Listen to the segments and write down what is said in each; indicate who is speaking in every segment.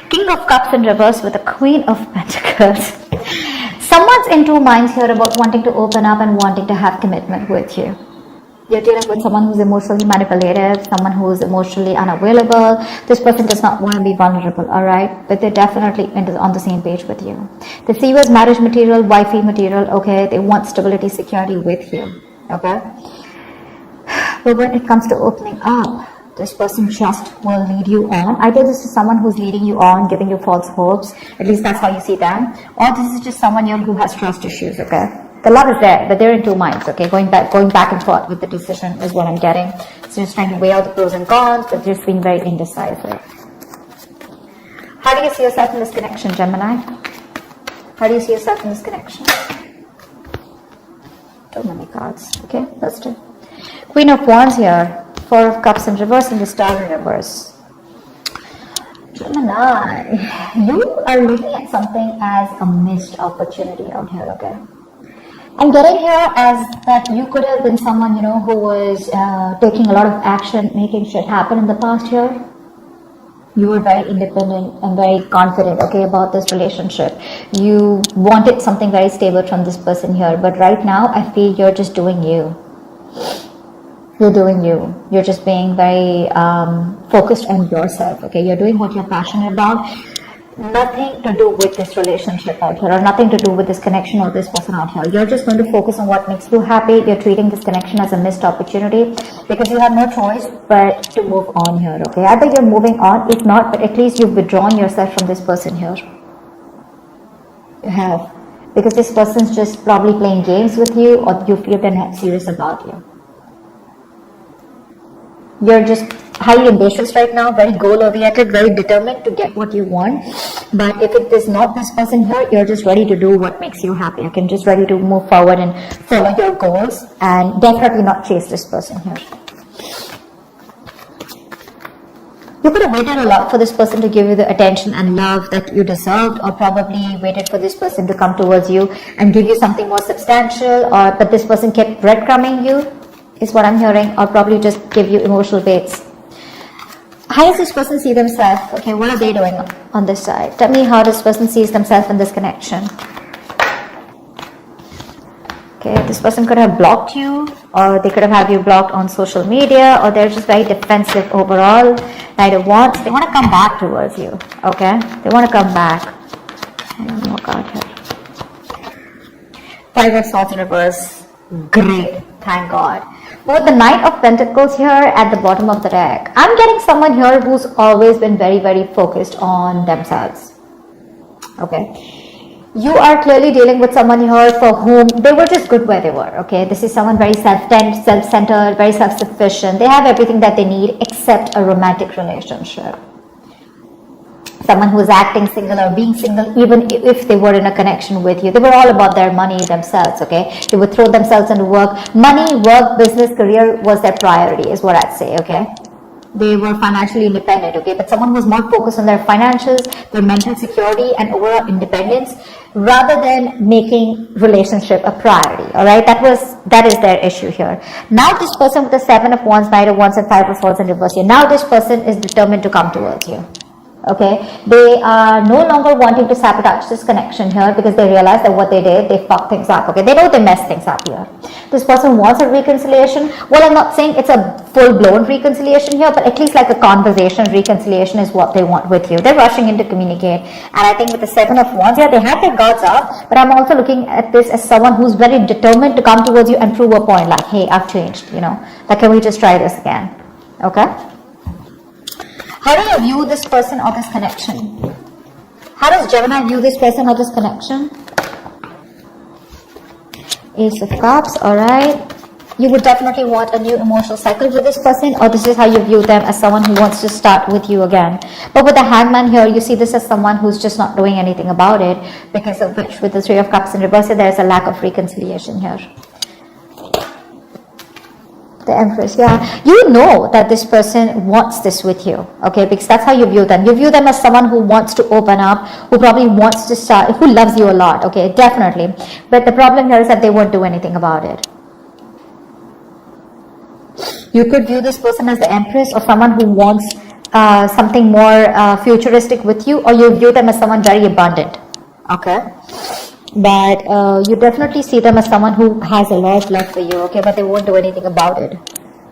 Speaker 1: King of Cups in reverse with the Queen of Pentacles. Someone's in two minds here about wanting to open up and wanting to have commitment with you. You're dealing with someone who's emotionally manipulative, someone who's emotionally unavailable. This person does not want to be vulnerable, alright? But they're definitely on the same page with you. They see you as marriage material, wifey material, okay? They want stability, security with you, okay? But when it comes to opening up, this person just will lead you on. Either this is someone who's leading you on, giving you false hopes, at least that's how you see them, or this is just someone who has trust issues, okay? The love is there, but they're in two minds, okay? Going back and forth with the decision is what I'm getting. So just trying to weigh out the pros and cons, but just being very indecisive. How do you see yourself in this connection, Gemini? How do you see yourself in this connection? Too many cards. Okay, let's do. Queen of Wands here. Four of Cups in reverse and the Star in reverse. Gemini, you are looking at something as a missed opportunity out here, okay? I'm getting here as that you could have been someone, who was taking a lot of action, making shit happen in the past year. You were very independent and very confident, okay, about this relationship. You wanted something very stable from this person here. But right now, I feel you're just doing you. You're doing you. You're just being very focused on yourself, okay? You're doing what you're passionate about. Nothing to do with this relationship out here, or nothing to do with this connection or this person out here. You're just going to focus on what makes you happy. You're treating this connection as a missed opportunity because you have no choice but to move on here, okay? Either you're moving on, if not, but at least you've withdrawn yourself from this person here. You have. Because this person's just probably playing games with you, or you feel they're not serious about you. You're just highly ambitious right now, very goal-oriented, very determined to get what you want. But if it is not this person here, you're just ready to do what makes you happy. You're just ready to move forward and follow your goals and definitely not chase this person here. You could have waited a lot for this person to give you the attention and love that you deserved, or probably waited for this person to come towards you and give you something more substantial, but this person kept breadcrumbing you, is what I'm hearing, or probably just give you emotional baits. How does this person see themselves? Okay, what are they doing on this side? Tell me how this person sees themselves in this connection. Okay, this person could have blocked you, or they could have had you blocked on social media, or they're just very defensive overall. Knight of Wands, they want to come back towards you, okay? They want to come back. I don't know, God here. Five of Swords in reverse. Great, thank God. With the Knight of Pentacles here at the bottom of the deck, I'm getting someone here who's always been very, very focused on themselves. Okay. You are clearly dealing with someone here for whom they were just good where they were. Okay. This is someone very self-centered, very self-sufficient. They have everything that they need except a romantic relationship. Someone who is acting single or being single, even if they were in a connection with you. They were all about their money themselves, okay? They would throw themselves into work. Money, work, business, career was their priority, is what I'd say, okay? They were financially independent, okay? But someone who was more focused on their financials, their mental security, and overall independence, rather than making relationship a priority, all right? That is their issue here. Now this person with the Seven of Wands, Knight of Wands, and Five of Swords in reverse here, now this person is determined to come towards you. Okay, they are no longer wanting to sabotage this connection here because they realize that what they did, they fucked things up. Okay, they know they messed things up here. This person wants a reconciliation. Well, I'm not saying it's a full-blown reconciliation here, but at least like a conversation reconciliation is what they want with you. They're rushing in to communicate. And I think with the Seven of Wands here, they have their guards up, but I'm also looking at this as someone who's very determined to come towards you and prove a point like, hey, I've changed, like, can we just try this again? Okay. How do you view this person or this connection? How does Gemini view this person or this connection? Ace of Cups, alright. You would definitely want a new emotional cycle with this person, or this is how you view them, as someone who wants to start with you again. But with the Hangman here, you see this as someone who's just not doing anything about it, because of which with the Three of Cups in reverse, there's a lack of reconciliation here. The Empress, yeah. You know that this person wants this with you, okay? Because that's how you view them. You view them as someone who wants to open up, who probably wants to start, who loves you a lot, okay? Definitely. But the problem here is that they won't do anything about it. You could view this person as the Empress, or someone who wants something more futuristic with you, or you view them as someone very abundant. Okay, but you definitely see them as someone who has a lot of love for you. Okay, but they won't do anything about it.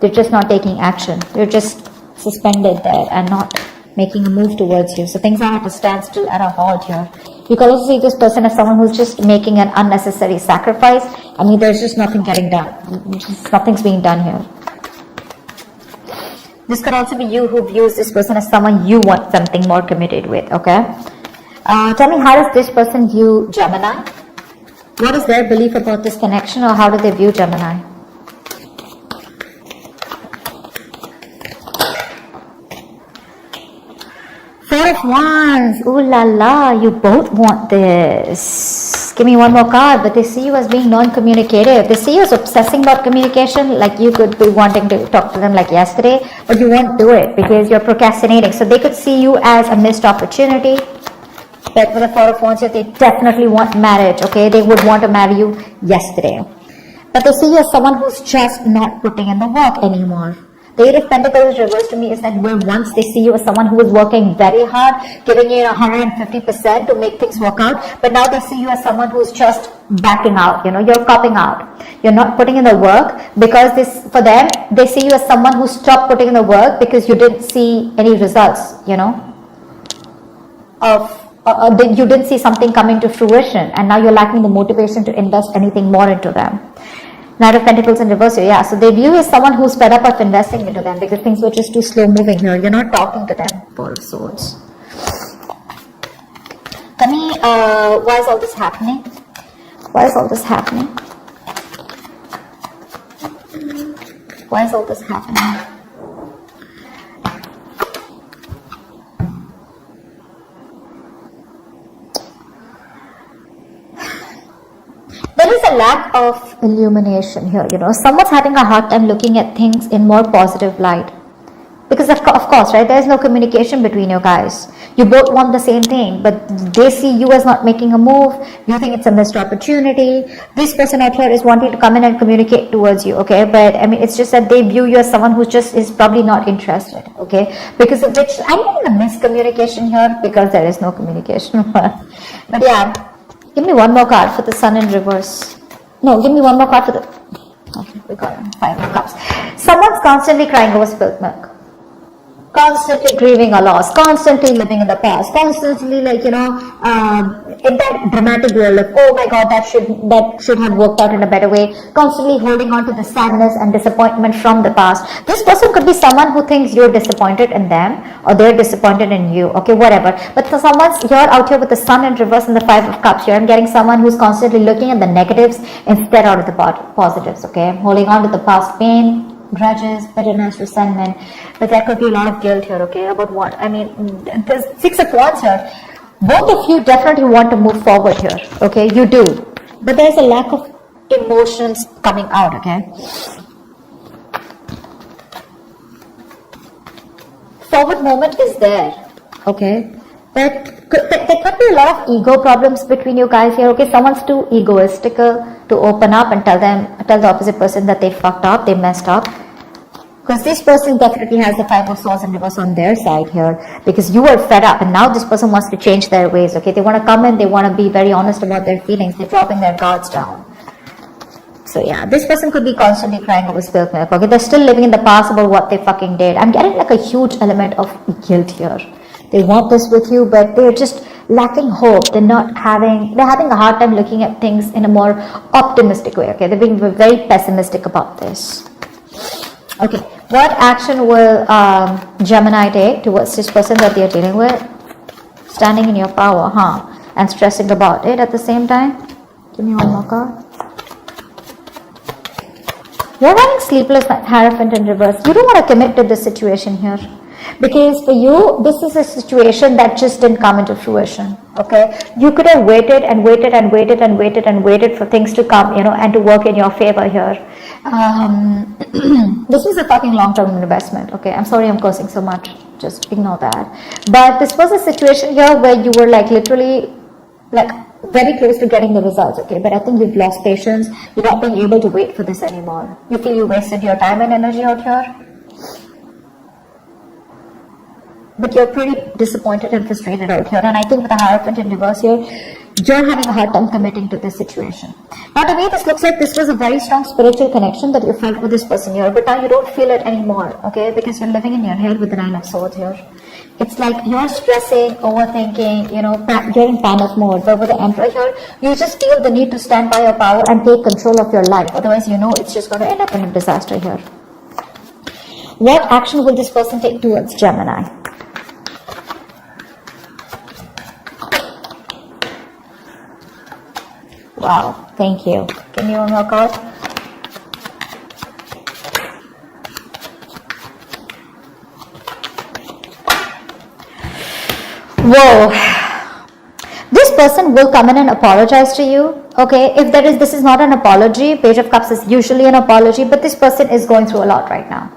Speaker 1: They're just not taking action. They're just suspended there and not making a move towards you. So things are at a standstill, at a halt here. You can also see this person as someone who's just making an unnecessary sacrifice. I mean, there's just nothing getting done. Nothing's being done here. This could also be you who views this person as someone you want something more committed with, okay? Tell me, how does this person view Gemini? What is their belief about this connection, or how do they view Gemini? Four of Wands. Ooh la la, you both want this. Give me one more card. But they see you as being non-communicative. They see you as obsessing about communication. Like you could be wanting to talk to them like yesterday, but you won't do it because you're procrastinating. So they could see you as a missed opportunity. But for the Four of Wands, they definitely want marriage, okay? They would want to marry you yesterday. But they see you as someone who's just not putting in the work anymore. The Eight of Pentacles reversed to me is that where once they see you as someone who is working very hard, giving you 150% to make things work out, but now they see you as someone who's just backing out, you're copping out. You're not putting in the work because for them, they see you as someone who stopped putting in the work because you didn't see any results, you didn't see something coming to fruition, and now you're lacking the motivation to invest anything more into them. Knight of Pentacles in reverse here, yeah. So they view you as someone who's fed up of investing into them because things were just too slow moving here. You're not talking to them. Four of Swords. Tell me, why is all this happening? Why is all this happening? Why is all this happening? There is a lack of illumination here, Someone's having a hard time looking at things in more positive light. Because of course, right, there is no communication between you guys. You both want the same thing, but they see you as not making a move. You think it's a missed opportunity. This person out here is wanting to come in and communicate towards you, okay? But I mean, it's just that they view you as someone who just is probably not interested, okay? Because of which, I'm getting a miscommunication here because there is no communication. But yeah. Give me one more card for the Sun in reverse. No, give me one more card for the... Okay, we got it. Five of Cups. Someone's constantly crying over spilt milk. Constantly grieving a loss. Constantly living in the past. Constantly, in that dramatic world of, oh my God, that should have worked out in a better way. Constantly holding on to the sadness and disappointment from the past. This person could be someone who thinks you're disappointed in them, or they're disappointed in you. Okay, whatever. But someone's here out here with the Sun in reverse and the Five of Cups here. I'm getting someone who's constantly looking at the negatives instead out of the positives. Okay, I'm holding on to the past pain, grudges, bitterness, resentment, but there could be a lot of guilt here, okay, about what, I mean, there's Six of Wands here. Both of you definitely want to move forward here, okay, you do, but there's a lack of emotions coming out, okay. Forward moment is there, okay, but there could be a lot of ego problems between you guys here, okay. Someone's too egoistical to open up and tell the opposite person that they fucked up, they messed up. Because this person definitely has the Five of Swords in reverse on their side here, because you were fed up and now this person wants to change their ways, okay. They want to come in, they want to be very honest about their feelings, they're dropping their guards down. So yeah, this person could be constantly crying over spilt milk, okay. They're still living in the past about what they fucking did. I'm getting like a huge element of guilt here. They want this with you, but they're just lacking hope. They're having a hard time looking at things in a more optimistic way, okay. They're being very pessimistic about this. Okay, what action will Gemini take towards this person that they're dealing with? Standing in your power, and stressing about it at the same time. Give me one more card. You're having sleepless Hierophant in reverse. You don't want to commit to this situation here. Because for you, this is a situation that just didn't come into fruition, okay? You could have waited and waited and waited and waited and waited for things to come, and to work in your favor here. This is a fucking long-term investment, okay? I'm sorry I'm cursing so much. Just ignore that. But this was a situation here where you were literally very close to getting the results, okay? But I think you've lost patience. You're not being able to wait for this anymore. You feel you wasted your time and energy out here. but you're pretty disappointed and frustrated out here. And I think with the Hierophant in reverse here, you're having a hard time committing to this situation. Now to me, this looks like this was a very strong spiritual connection that you felt with this person here, but now you don't feel it anymore, okay? Because you're living in your head with the Nine of Swords here. It's like you're stressing, overthinking, you know, you're in panic mode. But with the Emperor here, you just feel the need to stand by your power and take control of your life. Otherwise, you know, it's just going to end up in a disaster here. What action will this person take towards Gemini? Wow, thank you. Give me one more card. Whoa. This person will come in and apologize to you. Okay, if this is not an apology. Page of Cups is usually an apology, but this person is going through a lot right now.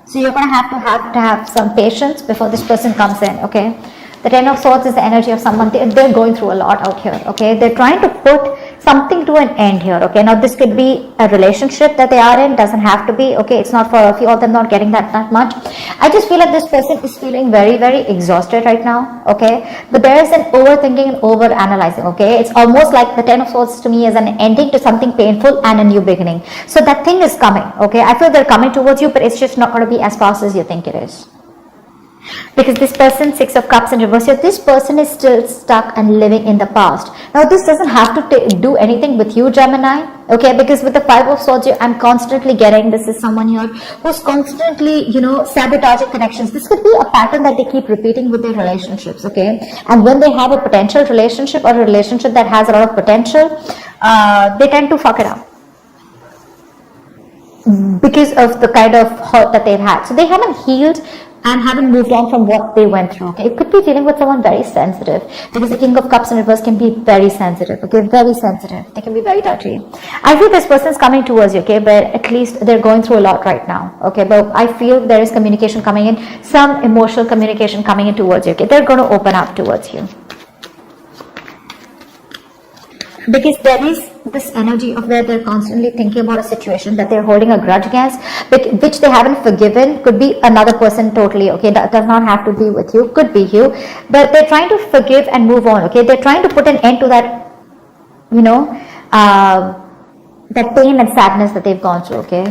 Speaker 1: So you're going to have some patience before this person comes in, okay? The Ten of Swords is the energy of someone, they're going through a lot out here, okay? They're trying to put something to an end here, okay? Now this could be a relationship that they are in, doesn't have to be, okay? It's not for a few of them not getting that much. I just feel like this person is feeling very, very exhausted right now, okay? But there is an overthinking and over-analyzing, okay? It's almost like the Ten of Swords to me is an ending to something painful and a new beginning. So that thing is coming, okay? I feel they're coming towards you, but it's just not going to be as fast as you think it is. Because this person, Six of Cups in reverse here, this person is still stuck and living in the past. Now this doesn't have to do anything with you, Gemini, okay? Because with the Five of Swords here, I'm constantly getting, this is someone here who's constantly, you know, sabotaging connections. This could be a pattern that they keep repeating with their relationships, okay? And when they have a potential relationship or a relationship that has a lot of potential, they tend to fuck it up because of the kind of hurt that they've had. So they haven't healed and haven't moved on from what they went through, okay? It could be dealing with someone very sensitive, because the King of Cups in reverse can be very sensitive, okay? Very sensitive. They can be very touchy. I feel this person is coming towards you, okay? But at least they're going through a lot right now, okay? But I feel there is communication coming in, some emotional communication coming in towards you, okay? They're going to open up towards you. Because there is this energy of where they're constantly thinking about a situation that they're holding a grudge against, which they haven't forgiven. Could be another person totally, okay? That does not have to be with you, could be you. But they're trying to forgive and move on, okay? They're trying to put an end to that, you know, that pain and sadness that they've gone through, okay?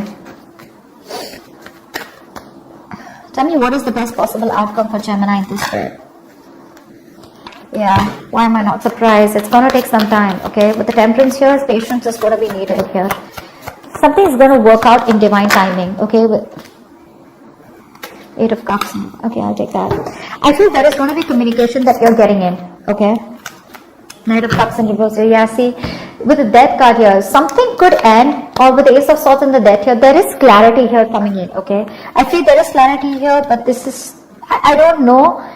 Speaker 1: Tell me, what is the best possible outcome for Gemini in this spread? Yeah, why am I not surprised? It's going to take some time, okay? With the Temperance here, patience is going to be needed here. Something is going to work out in divine timing, okay? With Eight of Cups. Okay, I'll take that. I feel there is going to be communication that you're getting in, okay? Knight of Cups in reverse. Yeah, see, with the Death card here, something could end, or with the Ace of Swords and the Death here, there is clarity here coming in, okay? I feel there is clarity here, but this is, I don't know.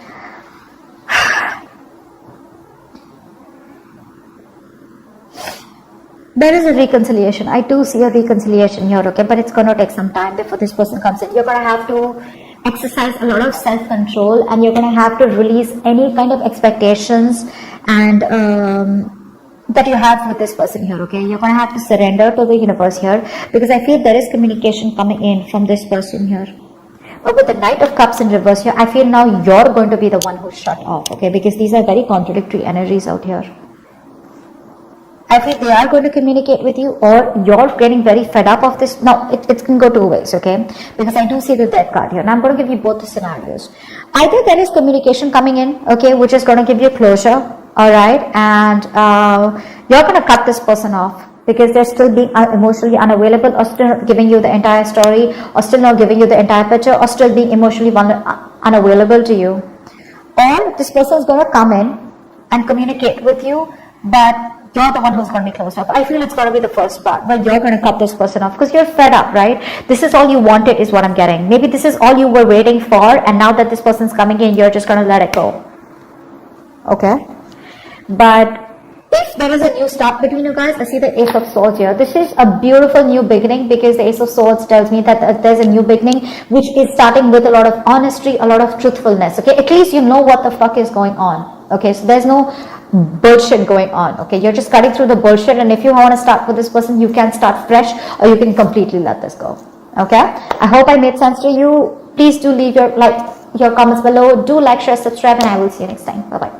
Speaker 1: There is a reconciliation. I do see a reconciliation here, okay? But it's going to take some time before this person comes in. You're going to have to exercise a lot of self-control, and you're going to have to release any kind of expectations and that you have with this person here, okay? You're going to have to surrender to the universe here, because I feel there is communication coming in from this person here. But with the Knight of Cups in reverse here, I feel now you're going to be the one who's shut off, okay? Because these are very contradictory energies out here. I feel they are going to communicate with you, or you're getting very fed up of this. Now, it can go two ways, okay? Because I do see the Death card here, and I'm going to give you both the scenarios. Either there is communication coming in, okay, which is going to give you closure, all right? And you're going to cut this person off because they're still being emotionally unavailable, or still not giving you the entire story, or still not giving you the entire picture, or still being emotionally unavailable to you. Or this person is going to come in and communicate with you, but you're the one who's going to be closed off. I feel it's going to be the first part, where you're going to cut this person off because you're fed up, right? This is all you wanted is what I'm getting. Maybe this is all you were waiting for, and now that this person's coming in, you're just going to let it go. Okay? But if there is a new start between you guys, I see the Ace of Swords here. This is a beautiful new beginning, because the Ace of Swords tells me that there's a new beginning, which is starting with a lot of honesty, a lot of truthfulness. Okay? At least you know what the fuck is going on. Okay? So there's no bullshit going on, okay? You're just cutting through the bullshit, and if you want to start with this person, you can start fresh, or you can completely let this go, okay? I hope I made sense to you. Please do leave your, your comments below. Do like, share, subscribe, and I will see you next time. Bye bye.